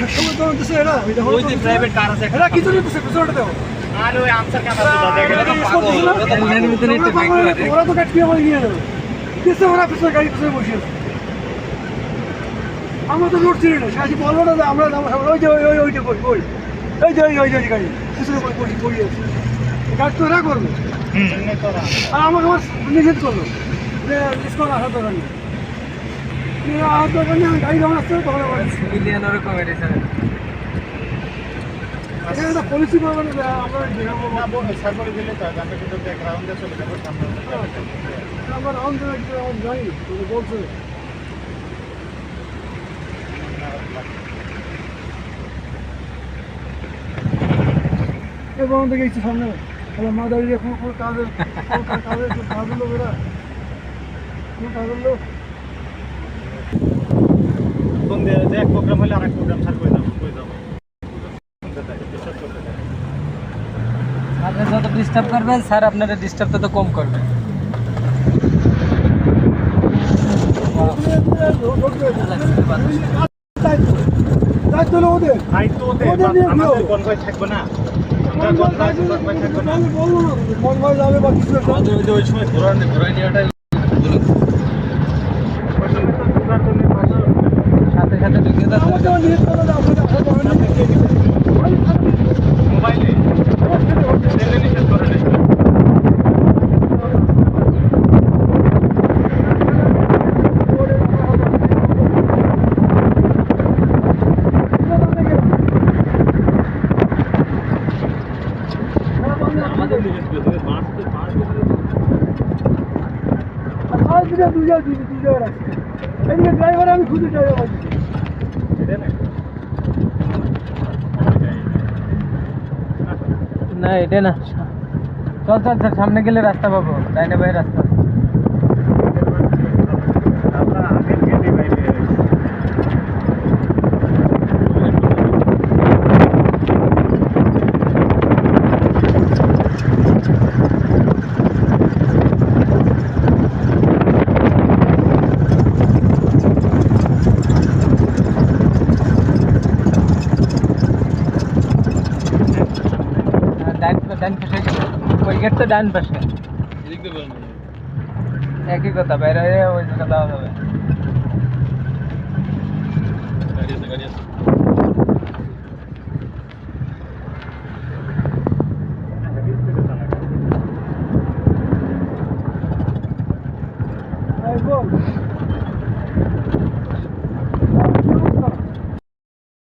সময় তো দিছে এরা ওই যে প্রাইভেট কার আছে এরা কিছু দিতেছে পিছনটা দাও আর ওই আনসার কাটা তো দেখেন তো পাগল এর ভিতরে একটু বাইক আছে ওরা তো কাট দিয়ে বলে নিয়ে যাবে কিসে ওরা পিছনে গাড়ি পিছনে বসে আছে আমরা তো রোড চিনি না সাজি বলবো না যে আমরা ওই যে ওইটা করি ওই এই যে ওই গাড়ি পিছনে বসে আছে গাড়ি তো এরা করবে আর আমাকে আমার নিষেধ করলো যে ডিসকাউন্ট আসার দরকার নেই আসার দরকার নেই গাড়ি যখন আসছে তখন সিভিলিয়ান ওরকম এসে এখানে একটা পলিসি করবে না আমরা না বলবো সার্ভারে দিলে তো আমরা কিন্তু ব্যাকগ্রাউন্ডে চলে যাবো সামনে আমার রাউন্ড যাই বলছে এবং দেখে গেছি সামনে তাহলে মা দাঁড়িয়ে এখন কাজের কাজের লোক এরা কাজের লোক ফোন দিয়ে যে এক প্রোগ্রাম হলে আরেক প্রোগ্রাম সার করে যাবো আপনি যত ডিস্টার্ব করবেন স্যার আপনারা ডিস্টার্ব তত কম করবেন দায়িত্ব হলো ওদের দায়িত্ব ওদের আমাদের কনভয় থাকবে না আমরা কনভয় থাকবে না বলবো না কনভয় যাবে বা কিছু একটা আমাদের ওই সময় ঘোরাই নেওয়াটাই সাথে সাথে ঢুকে আমাদের নিয়ে চলে যাও মোবাইলে নিষেধ করে নেই আমাদের নিষেধ করে দেবে বাস দুই জায়গায় রাখছি এদিকে ড্রাইভার আমি খুঁজে ড্রাইভার পাচ্ছি না এটা না চল চল চল সামনে গেলে রাস্তা পাবো ডাইনে ভাই রাস্তা আমরা আগের গেটে বাইরে ডান পাশে ওই গেট তো ডান পাশে একই কথা বাইরে ওই জায়গা দেওয়া যাবে গাড়ি আছে